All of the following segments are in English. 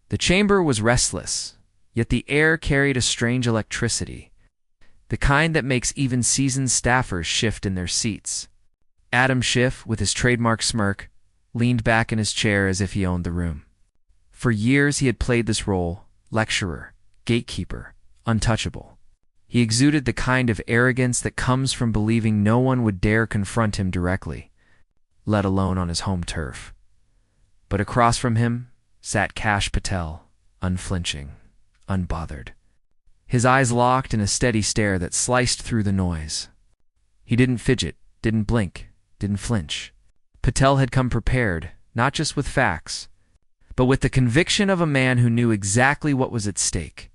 The chamber was restless, yet the air carried a strange electricity, the kind that makes even seasoned staffers shift in their seats. Adam Schiff, with his trademark smirk, leaned back in his chair as if he owned the room. For years he had played this role: lecturer, gatekeeper, untouchable. He exuded the kind of arrogance that comes from believing no one would dare confront him directly, let alone on his home turf. But across from him sat Kash Patel, unflinching, unbothered. His eyes locked in a steady stare that sliced through the noise. He didn't fidget, didn't blink, didn't flinch. Patel had come prepared, not just with facts, but with the conviction of a man who knew exactly what was at stake.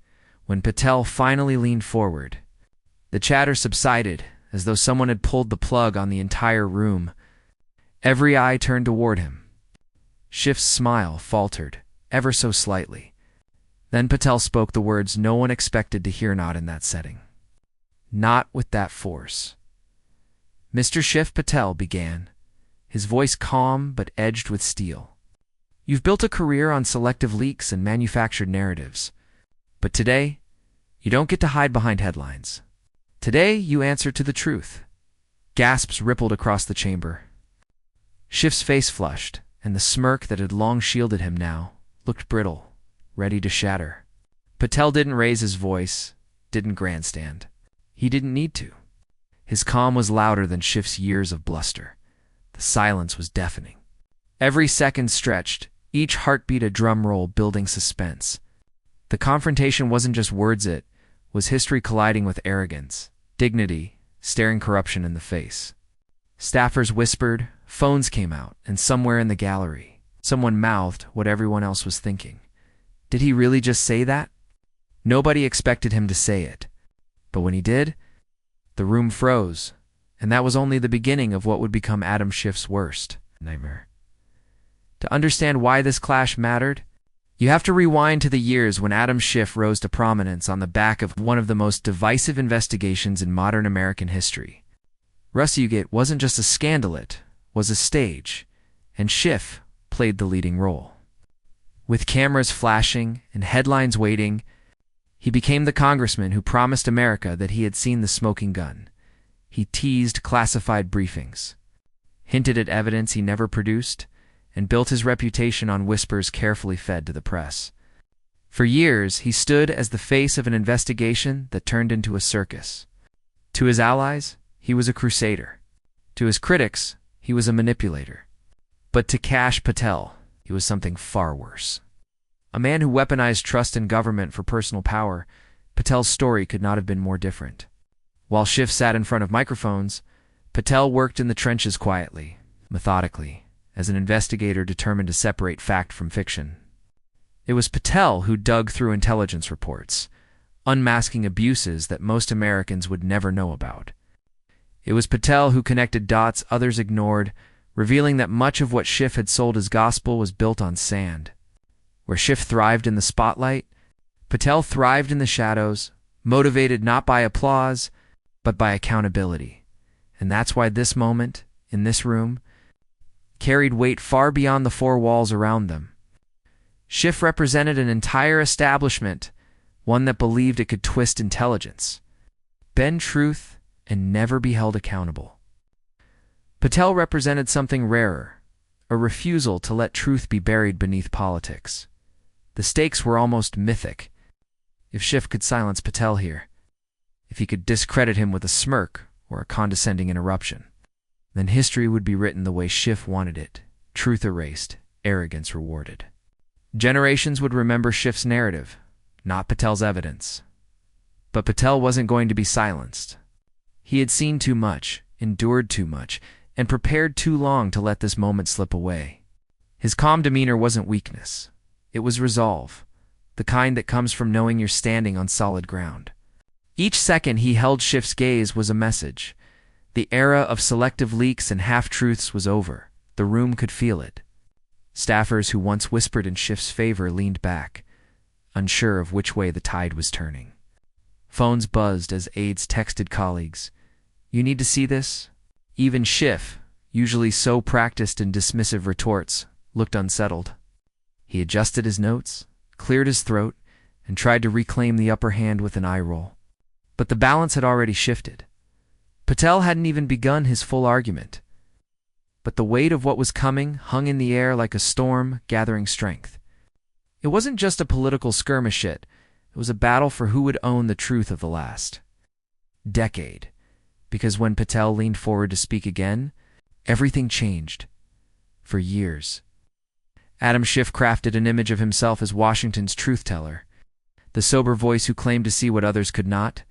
When Patel finally leaned forward, the chatter subsided, as though someone had pulled the plug on the entire room. Every eye turned toward him. Schiff's smile faltered, ever so slightly. Then Patel spoke the words no one expected to hear, not in that setting. Not with that force. "Mr. Schiff," Patel began, his voice calm but edged with steel. "You've built a career on selective leaks and manufactured narratives. But today, you don't get to hide behind headlines. Today, you answer to the truth." Gasps rippled across the chamber. Schiff's face flushed, and the smirk that had long shielded him now looked brittle, ready to shatter. Patel didn't raise his voice, didn't grandstand. He didn't need to. His calm was louder than Schiff's years of bluster. The silence was deafening. Every second stretched, each heartbeat a drum roll building suspense. The confrontation wasn't just words, it was history colliding with arrogance, dignity, staring corruption in the face. Staffers whispered, phones came out, and somewhere in the gallery, someone mouthed what everyone else was thinking. Did he really just say that? Nobody expected him to say it. But when he did, the room froze, and that was only the beginning of what would become Adam Schiff's worst nightmare. To understand why this clash mattered, you have to rewind to the years when Adam Schiff rose to prominence on the back of one of the most divisive investigations in modern American history. Russellgate wasn't just a scandal, it was a stage, and Schiff played the leading role. With cameras flashing and headlines waiting, he became the congressman who promised America that he had seen the smoking gun. He teased classified briefings, hinted at evidence he never produced, and built his reputation on whispers carefully fed to the press. For years, he stood as the face of an investigation that turned into a circus. To his allies, he was a crusader. To his critics, he was a manipulator. But to Kash Patel, he was something far worse. A man who weaponized trust in government for personal power, Patel's story could not have been more different. While Schiff sat in front of microphones, Patel worked in the trenches quietly, methodically, as an investigator determined to separate fact from fiction. It was Patel who dug through intelligence reports, unmasking abuses that most Americans would never know about. It was Patel who connected dots others ignored, revealing that much of what Schiff had sold as gospel was built on sand. Where Schiff thrived in the spotlight, Patel thrived in the shadows, motivated not by applause, but by accountability. And that's why this moment, in this room, carried weight far beyond the four walls around them. Schiff represented an entire establishment, one that believed it could twist intelligence, bend truth, and never be held accountable. Patel represented something rarer, a refusal to let truth be buried beneath politics. The stakes were almost mythic. If Schiff could silence Patel here, if he could discredit him with a smirk or a condescending interruption, then history would be written the way Schiff wanted it, truth erased, arrogance rewarded. Generations would remember Schiff's narrative, not Patel's evidence. But Patel wasn't going to be silenced. He had seen too much, endured too much, and prepared too long to let this moment slip away. His calm demeanor wasn't weakness. It was resolve, the kind that comes from knowing you're standing on solid ground. Each second he held Schiff's gaze was a message. The era of selective leaks and half-truths was over. The room could feel it. Staffers who once whispered in Schiff's favor leaned back, unsure of which way the tide was turning. Phones buzzed as aides texted colleagues. "You need to see this?" Even Schiff, usually so practiced in dismissive retorts, looked unsettled. He adjusted his notes, cleared his throat, and tried to reclaim the upper hand with an eye roll. But the balance had already shifted. Patel hadn't even begun his full argument. But the weight of what was coming hung in the air like a storm gathering strength. It wasn't just a political skirmish, it was a battle for who would own the truth of the last decade. Because when Patel leaned forward to speak again, everything changed. For years. Adam Schiff crafted an image of himself as Washington's truth-teller, the sober voice who claimed to see what others could not.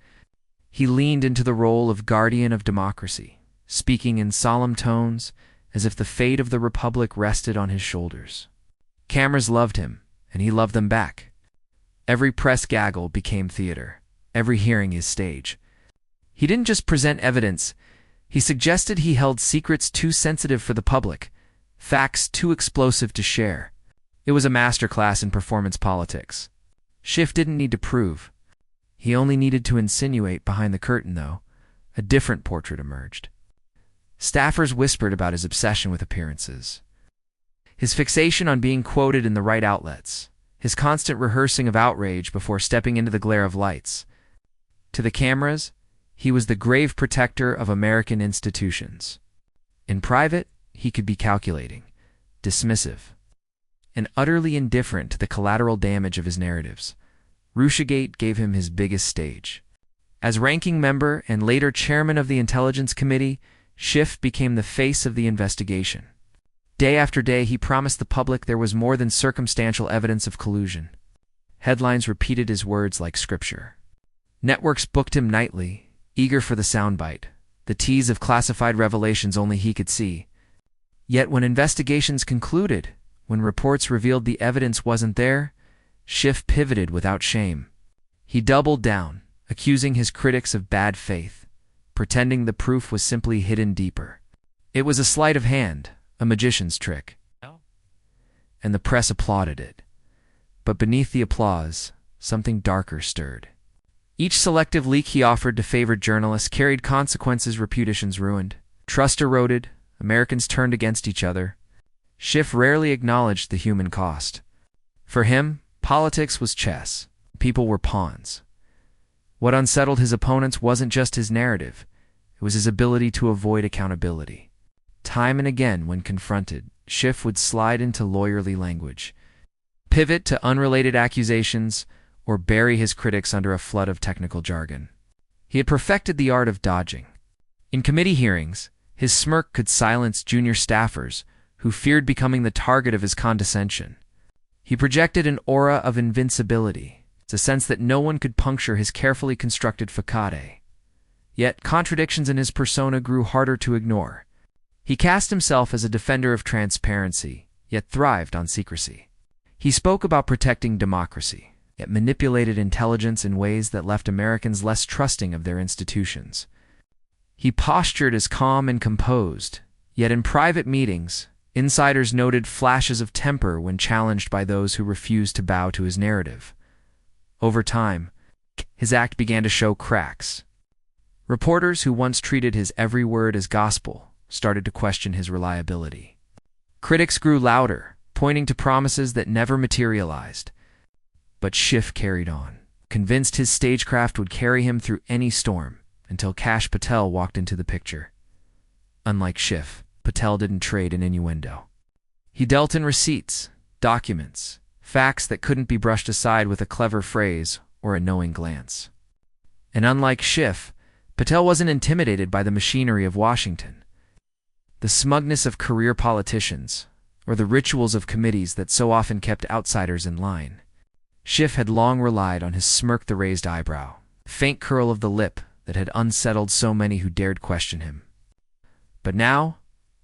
He leaned into the role of guardian of democracy, speaking in solemn tones as if the fate of the republic rested on his shoulders. Cameras loved him, and he loved them back. Every press gaggle became theater, every hearing his stage. He didn't just present evidence, he suggested he held secrets too sensitive for the public, facts too explosive to share. It was a masterclass in performance politics. Schiff didn't need to prove. He only needed to insinuate. Behind the curtain, though, a different portrait emerged. Staffers whispered about his obsession with appearances, his fixation on being quoted in the right outlets, his constant rehearsing of outrage before stepping into the glare of lights. To the cameras, he was the grave protector of American institutions. In private, he could be calculating, dismissive, and utterly indifferent to the collateral damage of his narratives. Russiagate gave him his biggest stage. As ranking member and later chairman of the Intelligence Committee, Schiff became the face of the investigation. Day after day, he promised the public there was more than circumstantial evidence of collusion. Headlines repeated his words like scripture. Networks booked him nightly, eager for the soundbite, the tease of classified revelations only he could see. Yet when investigations concluded, when reports revealed the evidence wasn't there, Schiff pivoted without shame. He doubled down, accusing his critics of bad faith, pretending the proof was simply hidden deeper. It was a sleight of hand, a magician's trick. And the press applauded it. But beneath the applause, something darker stirred. Each selective leak he offered to favored journalists carried consequences. Reputations ruined, trust eroded, Americans turned against each other. Schiff rarely acknowledged the human cost. For him, politics was chess. People were pawns. What unsettled his opponents wasn't just his narrative. It was his ability to avoid accountability. Time and again, when confronted, Schiff would slide into lawyerly language, pivot to unrelated accusations, or bury his critics under a flood of technical jargon. He had perfected the art of dodging. In committee hearings, his smirk could silence junior staffers who feared becoming the target of his condescension. He projected an aura of invincibility, a sense that no one could puncture his carefully constructed facade. Yet contradictions in his persona grew harder to ignore. He cast himself as a defender of transparency, yet thrived on secrecy. He spoke about protecting democracy, yet manipulated intelligence in ways that left Americans less trusting of their institutions. He postured as calm and composed, yet in private meetings, insiders noted flashes of temper when challenged by those who refused to bow to his narrative. Over time, his act began to show cracks. Reporters who once treated his every word as gospel started to question his reliability. Critics grew louder, pointing to promises that never materialized. But Schiff carried on, convinced his stagecraft would carry him through any storm, until Kash Patel walked into the picture. Unlike Schiff, Patel didn't trade in innuendo. He dealt in receipts, documents, facts that couldn't be brushed aside with a clever phrase or a knowing glance. And unlike Schiff, Patel wasn't intimidated by the machinery of Washington, the smugness of career politicians, or the rituals of committees that so often kept outsiders in line. Schiff had long relied on his smirk, the raised eyebrow, faint curl of the lip that had unsettled so many who dared question him. But now,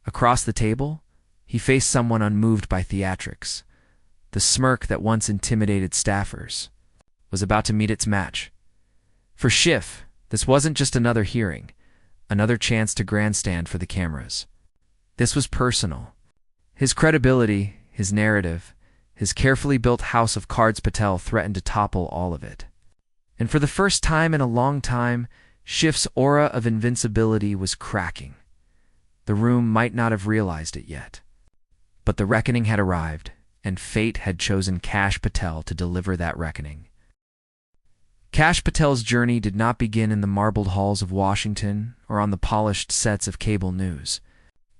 across the table, he faced someone unmoved by theatrics. The smirk that once intimidated staffers was about to meet its match. For Schiff, this wasn't just another hearing, another chance to grandstand for the cameras. This was personal. His credibility, his narrative, his carefully built house of cards, Patel threatened to topple all of it. And for the first time in a long time, Schiff's aura of invincibility was cracking. The room might not have realized it yet. But the reckoning had arrived, and fate had chosen Kash Patel to deliver that reckoning. Kash Patel's journey did not begin in the marbled halls of Washington or on the polished sets of cable news.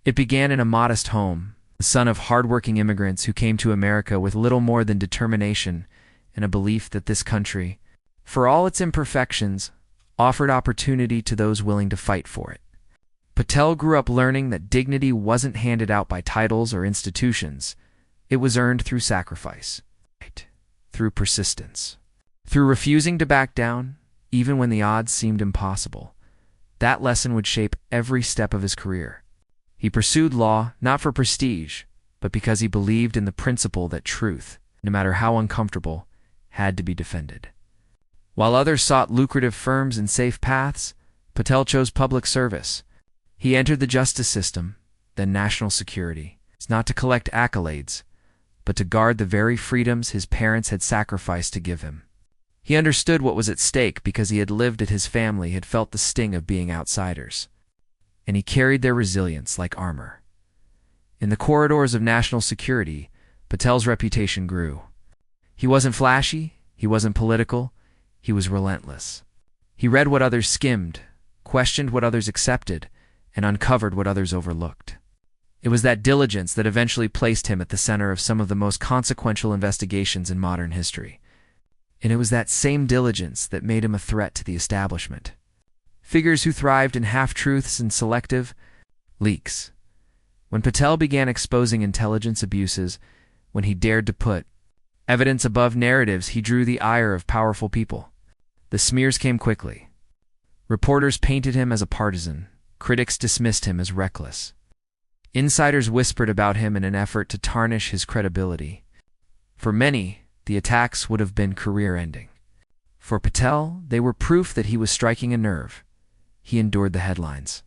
It began in a modest home, the son of hardworking immigrants who came to America with little more than determination and a belief that this country, for all its imperfections, offered opportunity to those willing to fight for it. Patel grew up learning that dignity wasn't handed out by titles or institutions. It was earned through sacrifice, through persistence, through refusing to back down, even when the odds seemed impossible. That lesson would shape every step of his career. He pursued law not for prestige, but because he believed in the principle that truth, no matter how uncomfortable, had to be defended. While others sought lucrative firms and safe paths, Patel chose public service. He entered the justice system, then national security, not to collect accolades, but to guard the very freedoms his parents had sacrificed to give him. He understood what was at stake because he had lived it. His family had felt the sting of being outsiders, and he carried their resilience like armor. In the corridors of national security, Patel's reputation grew. He wasn't flashy, he wasn't political, he was relentless. He read what others skimmed, questioned what others accepted, and uncovered what others overlooked. It was that diligence that eventually placed him at the center of some of the most consequential investigations in modern history. And it was that same diligence that made him a threat to the establishment. Figures who thrived in half-truths and selective leaks. When Patel began exposing intelligence abuses, when he dared to put evidence above narratives, he drew the ire of powerful people. The smears came quickly. Reporters painted him as a partisan. Critics dismissed him as reckless. Insiders whispered about him in an effort to tarnish his credibility. For many, the attacks would have been career-ending. For Patel, they were proof that he was striking a nerve. He endured the headlines,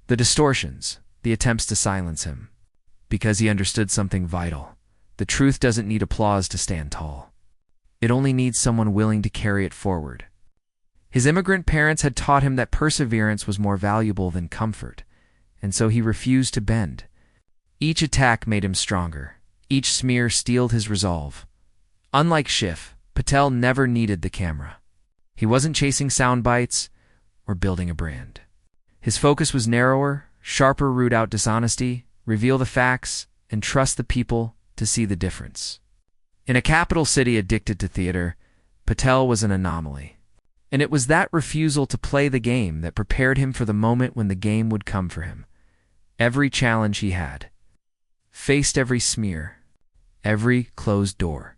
the distortions, the attempts to silence him, because he understood something vital. The truth doesn't need applause to stand tall. It only needs someone willing to carry it forward. His immigrant parents had taught him that perseverance was more valuable than comfort, and so he refused to bend. Each attack made him stronger. Each smear steeled his resolve. Unlike Schiff, Patel never needed the camera. He wasn't chasing sound bites or building a brand. His focus was narrower, sharper: root out dishonesty, reveal the facts, and trust the people to see the difference. In a capital city addicted to theater, Patel was an anomaly. And it was that refusal to play the game that prepared him for the moment when the game would come for him. Every challenge he had faced, every smear, every closed door,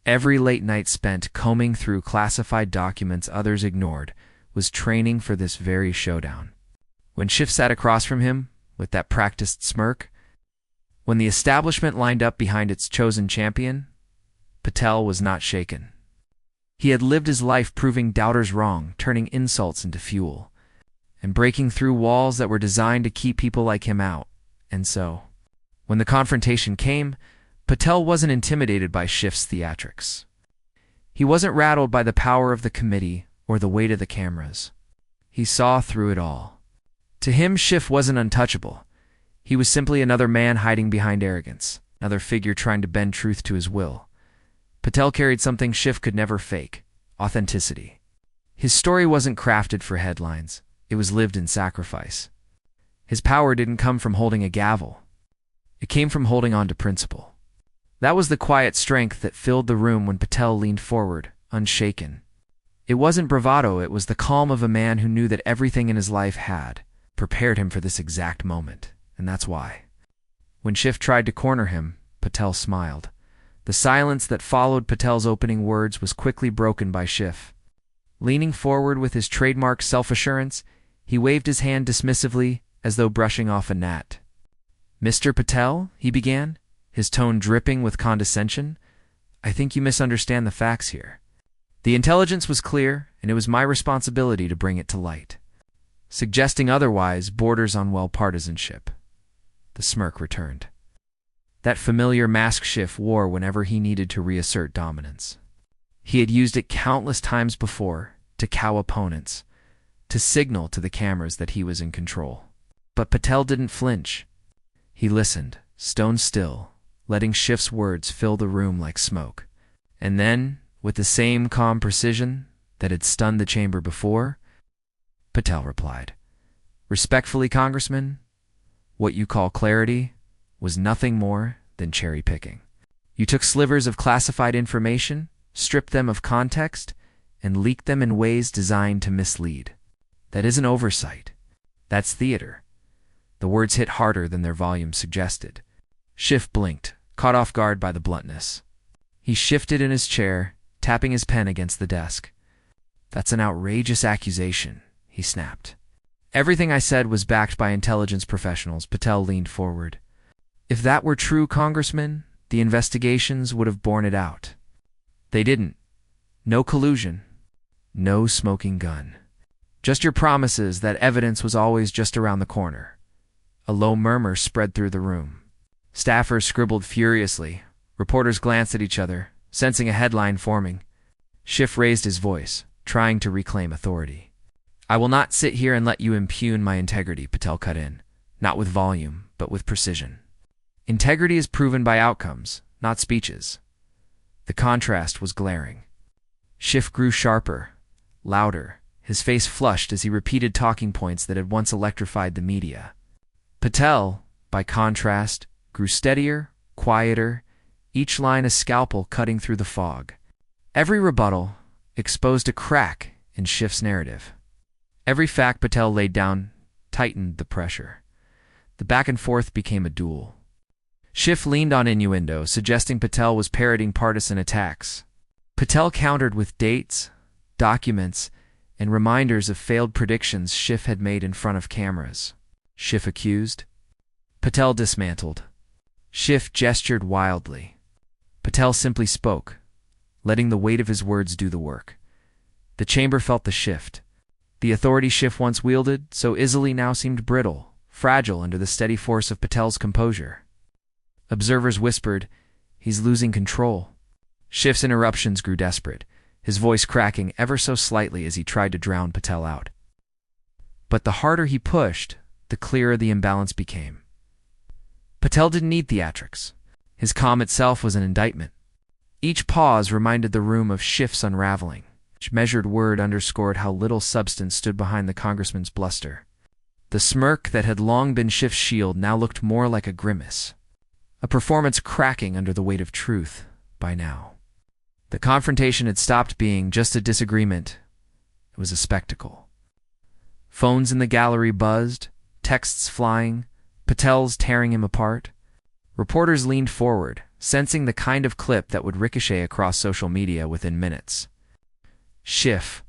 every late night spent combing through classified documents others ignored was training for this very showdown. When Schiff sat across from him with that practiced smirk, when the establishment lined up behind its chosen champion, Patel was not shaken. He had lived his life proving doubters wrong, turning insults into fuel, and breaking through walls that were designed to keep people like him out. And so, when the confrontation came, Patel wasn't intimidated by Schiff's theatrics. He wasn't rattled by the power of the committee or the weight of the cameras. He saw through it all. To him, Schiff wasn't untouchable. He was simply another man hiding behind arrogance, another figure trying to bend truth to his will. Patel carried something Schiff could never fake: authenticity. His story wasn't crafted for headlines. It was lived in sacrifice. His power didn't come from holding a gavel. It came from holding on to principle. That was the quiet strength that filled the room when Patel leaned forward, unshaken. It wasn't bravado, it was the calm of a man who knew that everything in his life had prepared him for this exact moment. And that's why, when Schiff tried to corner him, Patel smiled. The silence that followed Patel's opening words was quickly broken by Schiff. Leaning forward with his trademark self-assurance, he waved his hand dismissively, as though brushing off a gnat. "Mr. Patel," he began, his tone dripping with condescension, "I think you misunderstand the facts here. The intelligence was clear, and it was my responsibility to bring it to light. Suggesting otherwise borders on well-partisanship." The smirk returned. That familiar mask Schiff wore whenever he needed to reassert dominance. He had used it countless times before, to cow opponents, to signal to the cameras that he was in control. But Patel didn't flinch. He listened, stone still, letting Schiff's words fill the room like smoke. And then, with the same calm precision that had stunned the chamber before, Patel replied, "Respectfully, Congressman, what you call clarity was nothing more than cherry-picking. You took slivers of classified information, stripped them of context, and leaked them in ways designed to mislead. That isn't oversight. That's theater." The words hit harder than their volume suggested. Schiff blinked, caught off guard by the bluntness. He shifted in his chair, tapping his pen against the desk. "That's an outrageous accusation," he snapped. "Everything I said was backed by intelligence professionals." Patel leaned forward. "If that were true, Congressman, the investigations would have borne it out. They didn't. No collusion. No smoking gun. Just your promises that evidence was always just around the corner." A low murmur spread through the room. Staffers scribbled furiously. Reporters glanced at each other, sensing a headline forming. Schiff raised his voice, trying to reclaim authority. "I will not sit here and let you impugn my integrity," Patel cut in, not with volume, but with precision. "Integrity is proven by outcomes, not speeches." The contrast was glaring. Schiff grew sharper, louder, his face flushed as he repeated talking points that had once electrified the media. Patel, by contrast, grew steadier, quieter, each line a scalpel cutting through the fog. Every rebuttal exposed a crack in Schiff's narrative. Every fact Patel laid down tightened the pressure. The back and forth became a duel. Schiff leaned on innuendo, suggesting Patel was parroting partisan attacks. Patel countered with dates, documents, and reminders of failed predictions Schiff had made in front of cameras. Schiff accused. Patel dismantled. Schiff gestured wildly. Patel simply spoke, letting the weight of his words do the work. The chamber felt the shift. The authority Schiff once wielded so easily now seemed brittle, fragile under the steady force of Patel's composure. Observers whispered, "He's losing control." Schiff's interruptions grew desperate, his voice cracking ever so slightly as he tried to drown Patel out. But the harder he pushed, the clearer the imbalance became. Patel didn't need theatrics. His calm itself was an indictment. Each pause reminded the room of Schiff's unraveling. Each measured word underscored how little substance stood behind the congressman's bluster. The smirk that had long been Schiff's shield now looked more like a grimace, a performance cracking under the weight of truth by now. The confrontation had stopped being just a disagreement. It was a spectacle. Phones in the gallery buzzed, texts flying, Patel's tearing him apart. Reporters leaned forward, sensing the kind of clip that would ricochet across social media within minutes. Schiff,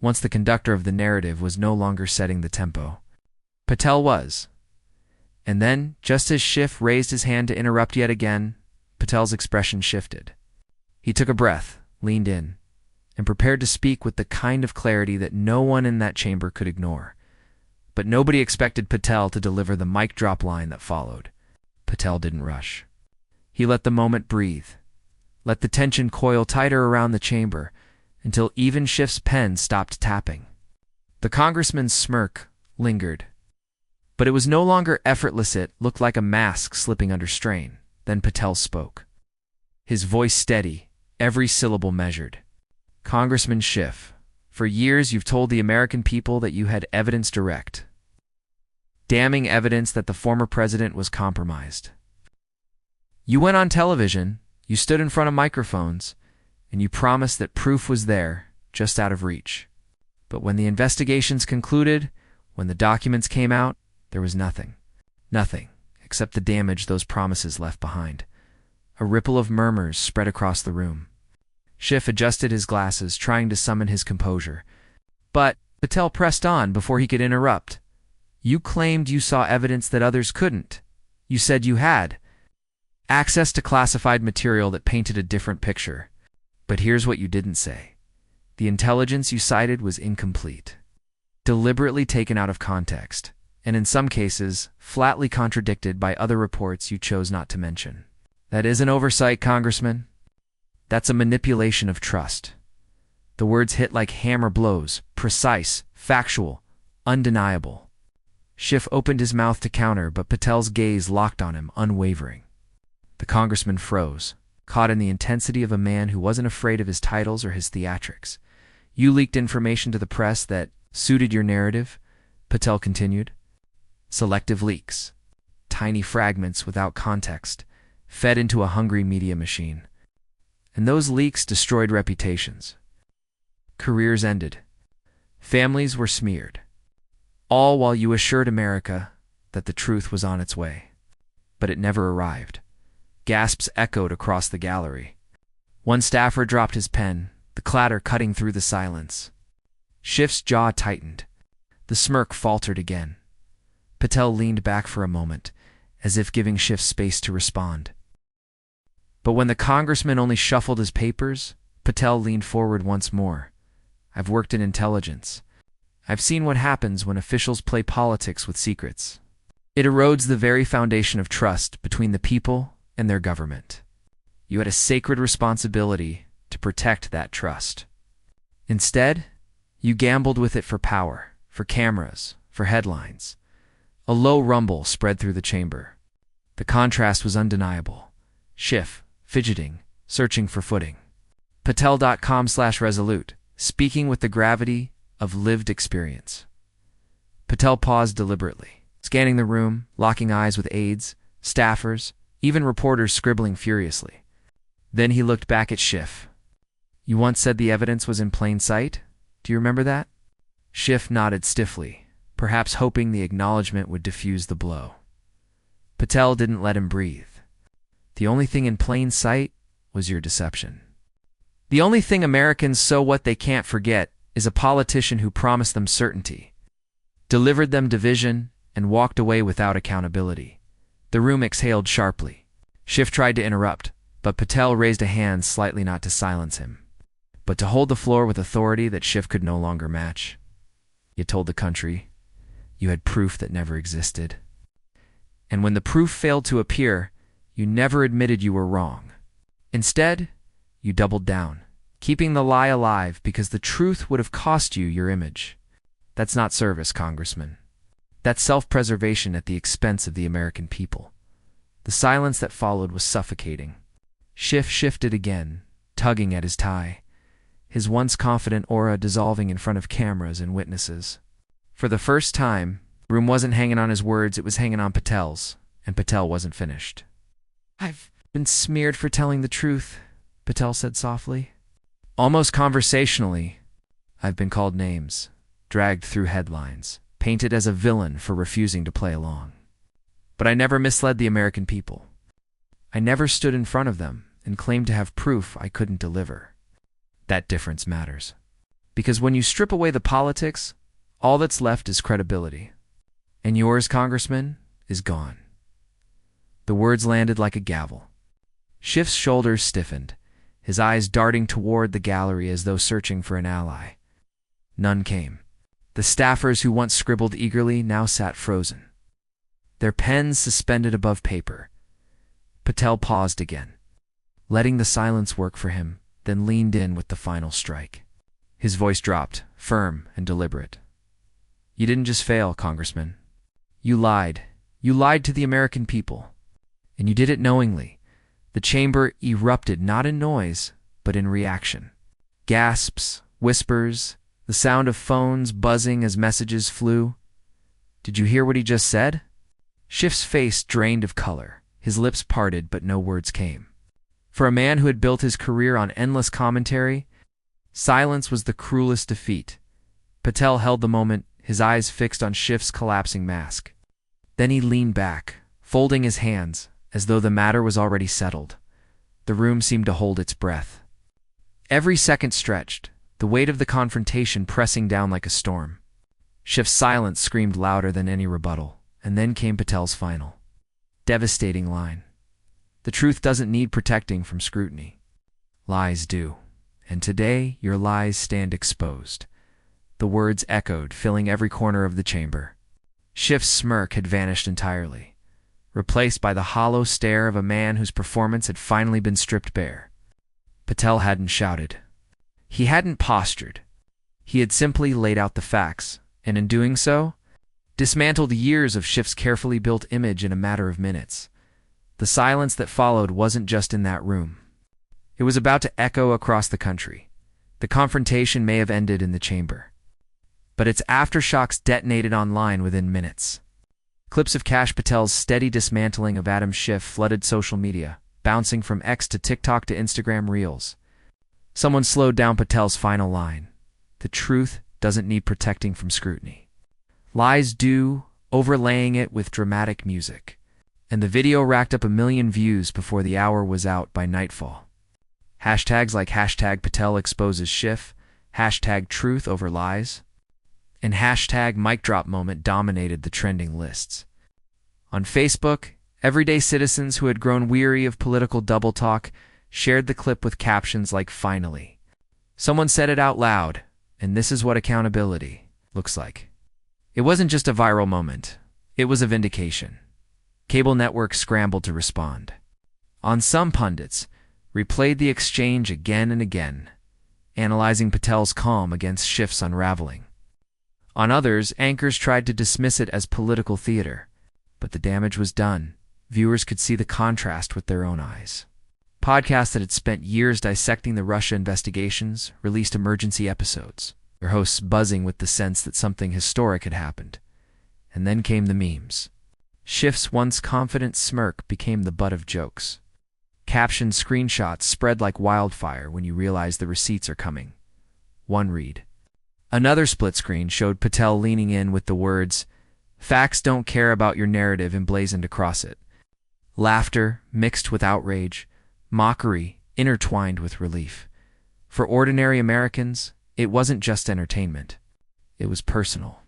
once the conductor of the narrative, was no longer setting the tempo. Patel was. And then, just as Schiff raised his hand to interrupt yet again, Patel's expression shifted. He took a breath, leaned in, and prepared to speak with the kind of clarity that no one in that chamber could ignore. But nobody expected Patel to deliver the mic drop line that followed. Patel didn't rush. He let the moment breathe, let the tension coil tighter around the chamber, until even Schiff's pen stopped tapping. The congressman's smirk lingered. But it was no longer effortless. It looked like a mask slipping under strain. Then Patel spoke. His voice steady, every syllable measured. "Congressman Schiff, for years you've told the American people that you had evidence direct. Damning evidence that the former president was compromised. You went on television, you stood in front of microphones, and you promised that proof was there, just out of reach. But when the investigations concluded, when the documents came out, there was nothing. Nothing, except the damage those promises left behind." A ripple of murmurs spread across the room. Schiff adjusted his glasses, trying to summon his composure. But Patel pressed on before he could interrupt. "You claimed you saw evidence that others couldn't. You said you had access to classified material that painted a different picture. But here's what you didn't say. The intelligence you cited was incomplete, deliberately taken out of context, and in some cases, flatly contradicted by other reports you chose not to mention. That isn't oversight, Congressman. That's a manipulation of trust." The words hit like hammer blows, precise, factual, undeniable. Schiff opened his mouth to counter, but Patel's gaze locked on him, unwavering. The congressman froze, caught in the intensity of a man who wasn't afraid of his titles or his theatrics. You leaked information to the press that suited your narrative, Patel continued. Selective leaks. Tiny fragments without context, fed into a hungry media machine. And those leaks destroyed reputations. Careers ended. Families were smeared. All while you assured America that the truth was on its way. But it never arrived. Gasps echoed across the gallery. One staffer dropped his pen, the clatter cutting through the silence. Schiff's jaw tightened. The smirk faltered again. Patel leaned back for a moment, as if giving Schiff space to respond. But when the congressman only shuffled his papers, Patel leaned forward once more. I've worked in intelligence. I've seen what happens when officials play politics with secrets. It erodes the very foundation of trust between the people and their government. You had a sacred responsibility to protect that trust. Instead, you gambled with it for power, for cameras, for headlines. A low rumble spread through the chamber. The contrast was undeniable. Schiff, fidgeting, searching for footing. Patel.com/resolute, speaking with the gravity of lived experience. Patel paused deliberately, scanning the room, locking eyes with aides, staffers, even reporters scribbling furiously. Then he looked back at Schiff. You once said the evidence was in plain sight? Do you remember that? Schiff nodded stiffly, perhaps hoping the acknowledgement would diffuse the blow. Patel didn't let him breathe. The only thing in plain sight was your deception. The only thing Americans so what they can't forget is a politician who promised them certainty, delivered them division, and walked away without accountability. The room exhaled sharply. Schiff tried to interrupt, but Patel raised a hand slightly, not to silence him, but to hold the floor with authority that Schiff could no longer match. You told the country. You had proof that never existed. And when the proof failed to appear, you never admitted you were wrong. Instead, you doubled down, keeping the lie alive because the truth would have cost you your image. That's not service, Congressman. That's self-preservation at the expense of the American people. The silence that followed was suffocating. Schiff shifted again, tugging at his tie, his once confident aura dissolving in front of cameras and witnesses. For the first time, the room wasn't hanging on his words, it was hanging on Patel's, and Patel wasn't finished. I've been smeared for telling the truth, Patel said softly. Almost conversationally, I've been called names, dragged through headlines, painted as a villain for refusing to play along. But I never misled the American people. I never stood in front of them and claimed to have proof I couldn't deliver. That difference matters. Because when you strip away the politics, all that's left is credibility. And yours, Congressman, is gone. The words landed like a gavel. Schiff's shoulders stiffened, his eyes darting toward the gallery as though searching for an ally. None came. The staffers who once scribbled eagerly now sat frozen, their pens suspended above paper. Patel paused again, letting the silence work for him, then leaned in with the final strike. His voice dropped, firm and deliberate. You didn't just fail, Congressman. You lied. You lied to the American people. And you did it knowingly. The chamber erupted not in noise, but in reaction. Gasps, whispers, the sound of phones buzzing as messages flew. Did you hear what he just said? Schiff's face drained of color, his lips parted, but no words came. For a man who had built his career on endless commentary, silence was the cruelest defeat. Patel held the moment, his eyes fixed on Schiff's collapsing mask. Then he leaned back, folding his hands, as though the matter was already settled. The room seemed to hold its breath. Every second stretched, the weight of the confrontation pressing down like a storm. Schiff's silence screamed louder than any rebuttal, and then came Patel's final, devastating line. The truth doesn't need protecting from scrutiny. Lies do. And today, your lies stand exposed. The words echoed, filling every corner of the chamber. Schiff's smirk had vanished entirely, replaced by the hollow stare of a man whose performance had finally been stripped bare. Patel hadn't shouted. He hadn't postured. He had simply laid out the facts, and in doing so, dismantled years of Schiff's carefully built image in a matter of minutes. The silence that followed wasn't just in that room. It was about to echo across the country. The confrontation may have ended in the chamber, but its aftershocks detonated online within minutes. Clips of Kash Patel's steady dismantling of Adam Schiff flooded social media, bouncing from X to TikTok to Instagram Reels. Someone slowed down Patel's final line. The truth doesn't need protecting from scrutiny. Lies do, overlaying it with dramatic music. And the video racked up 1 million views before the hour was out by nightfall. Hashtags like hashtag Patel exposes Schiff, hashtag truth over lies, and hashtag mic drop moment dominated the trending lists. On Facebook, everyday citizens who had grown weary of political double talk shared the clip with captions like "Finally." Someone said it out loud, and this is what accountability looks like. It wasn't just a viral moment, it was a vindication. Cable networks scrambled to respond. On some pundits, replayed the exchange again and again, analyzing Patel's calm against Schiff's unraveling. On others, anchors tried to dismiss it as political theater, but the damage was done. Viewers could see the contrast with their own eyes. Podcasts that had spent years dissecting the Russia investigations released emergency episodes, their hosts buzzing with the sense that something historic had happened. And then came the memes. Schiff's once confident smirk became the butt of jokes. Captioned screenshots spread like wildfire when you realize the receipts are coming. One read. Another split screen showed Patel leaning in with the words, "Facts don't care about your narrative," emblazoned across it. Laughter mixed with outrage, mockery intertwined with relief. For ordinary Americans, it wasn't just entertainment. It was personal.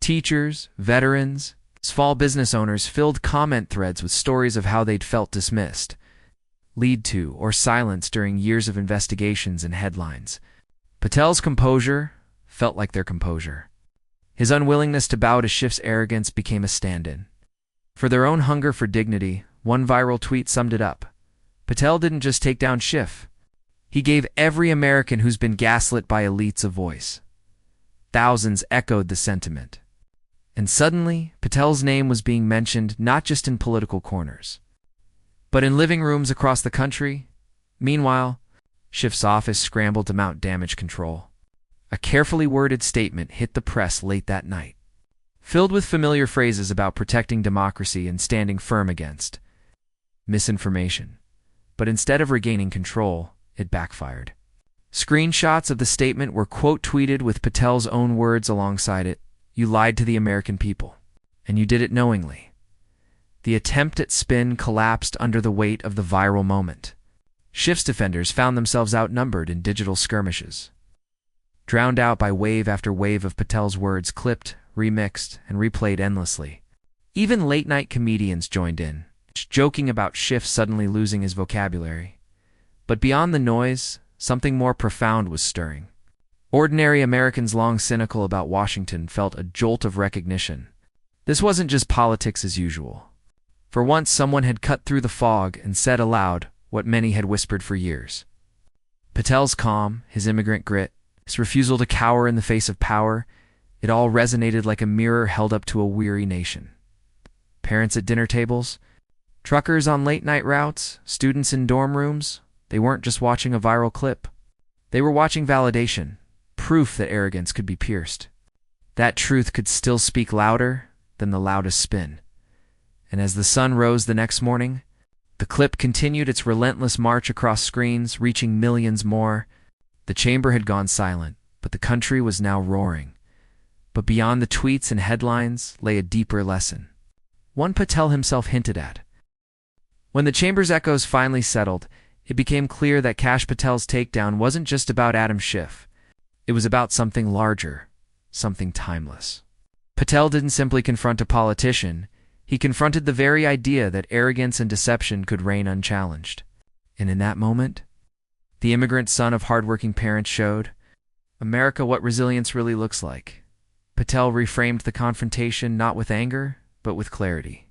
Teachers, veterans, small business owners filled comment threads with stories of how they'd felt dismissed, lied to, or silenced during years of investigations and headlines. Patel's composure felt like their composure. His unwillingness to bow to Schiff's arrogance became a stand-in. For their own hunger for dignity, one viral tweet summed it up. Patel didn't just take down Schiff. He gave every American who's been gaslit by elites a voice. Thousands echoed the sentiment. And suddenly, Patel's name was being mentioned not just in political corners, but in living rooms across the country. Meanwhile, Schiff's office scrambled to mount damage control. A carefully worded statement hit the press late that night, filled with familiar phrases about protecting democracy and standing firm against misinformation. But instead of regaining control, it backfired. Screenshots of the statement were quote-tweeted with Patel's own words alongside it. "You lied to the American people, and you did it knowingly." The attempt at spin collapsed under the weight of the viral moment. Schiff's defenders found themselves outnumbered in digital skirmishes, drowned out by wave after wave of Patel's words clipped, remixed, and replayed endlessly. Even late-night comedians joined in, joking about Schiff suddenly losing his vocabulary. But beyond the noise, something more profound was stirring. Ordinary Americans long cynical about Washington felt a jolt of recognition. This wasn't just politics as usual. For once, someone had cut through the fog and said aloud what many had whispered for years. Patel's calm, his immigrant grit, his refusal to cower in the face of power, it all resonated like a mirror held up to a weary nation. Parents at dinner tables, truckers on late-night routes, students in dorm rooms, they weren't just watching a viral clip. They were watching validation, proof that arrogance could be pierced. That truth could still speak louder than the loudest spin. And as the sun rose the next morning, the clip continued its relentless march across screens, reaching millions more. The chamber had gone silent, but the country was now roaring. But beyond the tweets and headlines lay a deeper lesson, one Patel himself hinted at. When the chamber's echoes finally settled, it became clear that Kash Patel's takedown wasn't just about Adam Schiff. It was about something larger, something timeless. Patel didn't simply confront a politician, he confronted the very idea that arrogance and deception could reign unchallenged. And in that moment, the immigrant son of hardworking parents showed America what resilience really looks like. Patel reframed the confrontation not with anger, but with clarity.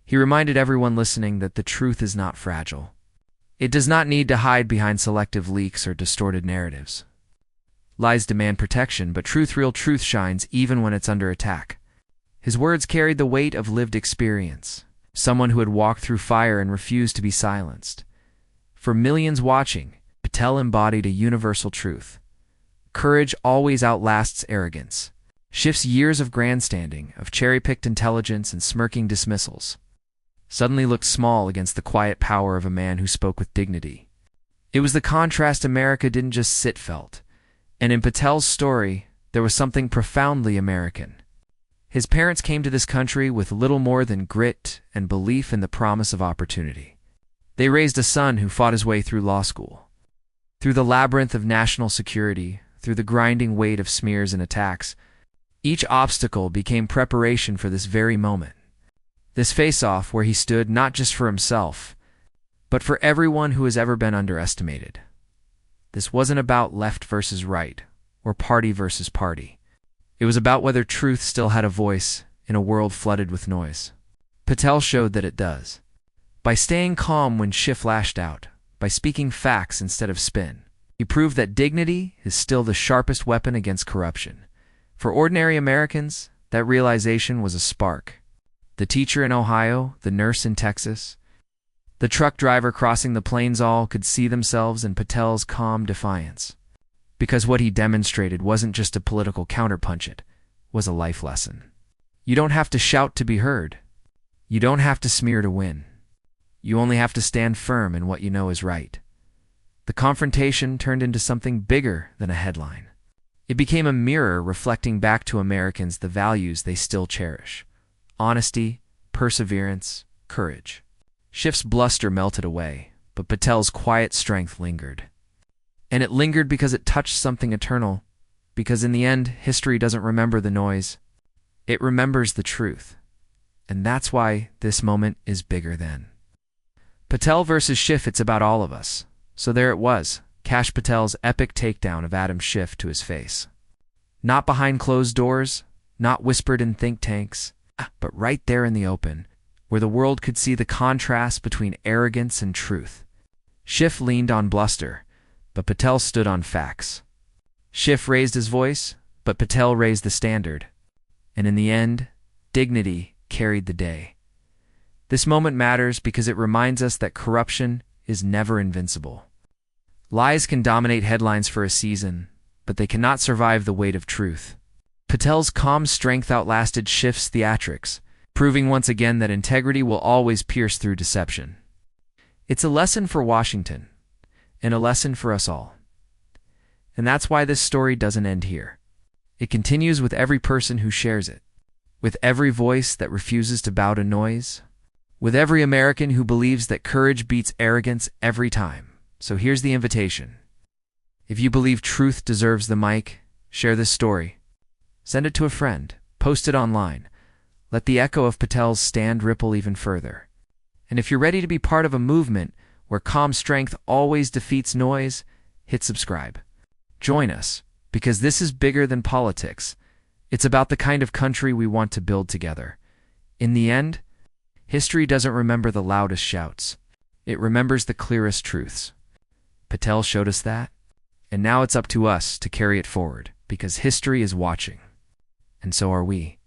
He reminded everyone listening that the truth is not fragile. It does not need to hide behind selective leaks or distorted narratives. Lies demand protection, but real truth shines even when it's under attack. His words carried the weight of lived experience, someone who had walked through fire and refused to be silenced. For millions watching, Patel embodied a universal truth. Courage always outlasts arrogance. Schiff's years of grandstanding, of cherry-picked intelligence and smirking dismissals, suddenly looked small against the quiet power of a man who spoke with dignity. It was the contrast America didn't just sit felt. And in Patel's story, there was something profoundly American. His parents came to this country with little more than grit and belief in the promise of opportunity. They raised a son who fought his way through law school. Through the labyrinth of national security, through the grinding weight of smears and attacks, each obstacle became preparation for this very moment. This face-off where he stood not just for himself, but for everyone who has ever been underestimated. This wasn't about left versus right, or party versus party. It was about whether truth still had a voice in a world flooded with noise. Patel showed that it does. By staying calm when Schiff lashed out, by speaking facts instead of spin, he proved that dignity is still the sharpest weapon against corruption. For ordinary Americans, that realization was a spark. The teacher in Ohio, the nurse in Texas, the truck driver crossing the plains all could see themselves in Patel's calm defiance. Because what he demonstrated wasn't just a political counterpunch, it was a life lesson. You don't have to shout to be heard. You don't have to smear to win. You only have to stand firm in what you know is right. The confrontation turned into something bigger than a headline. It became a mirror reflecting back to Americans the values they still cherish: honesty, perseverance, courage. Schiff's bluster melted away, but Patel's quiet strength lingered. And it lingered because it touched something eternal, because in the end, history doesn't remember the noise. It remembers the truth. And that's why this moment is bigger than. Patel versus Schiff, it's about all of us. So there it was, Kash Patel's epic takedown of Adam Schiff to his face. Not behind closed doors, not whispered in think tanks, but right there in the open, where the world could see the contrast between arrogance and truth. Schiff leaned on bluster, but Patel stood on facts. Schiff raised his voice, but Patel raised the standard. And in the end, dignity carried the day. This moment matters because it reminds us that corruption is never invincible. Lies can dominate headlines for a season, but they cannot survive the weight of truth. Patel's calm strength outlasted Schiff's theatrics, proving once again that integrity will always pierce through deception. It's a lesson for Washington, and a lesson for us all. And that's why this story doesn't end here. It continues with every person who shares it, with every voice that refuses to bow to noise, with every American who believes that courage beats arrogance every time. So here's the invitation. If you believe truth deserves the mic, share this story. Send it to a friend. Post it online. Let the echo of Patel's stand ripple even further. And if you're ready to be part of a movement where calm strength always defeats noise, hit subscribe. Join us, because this is bigger than politics. It's about the kind of country we want to build together. In the end, history doesn't remember the loudest shouts. It remembers the clearest truths. Patel showed us that, and now it's up to us to carry it forward, because history is watching, and so are we.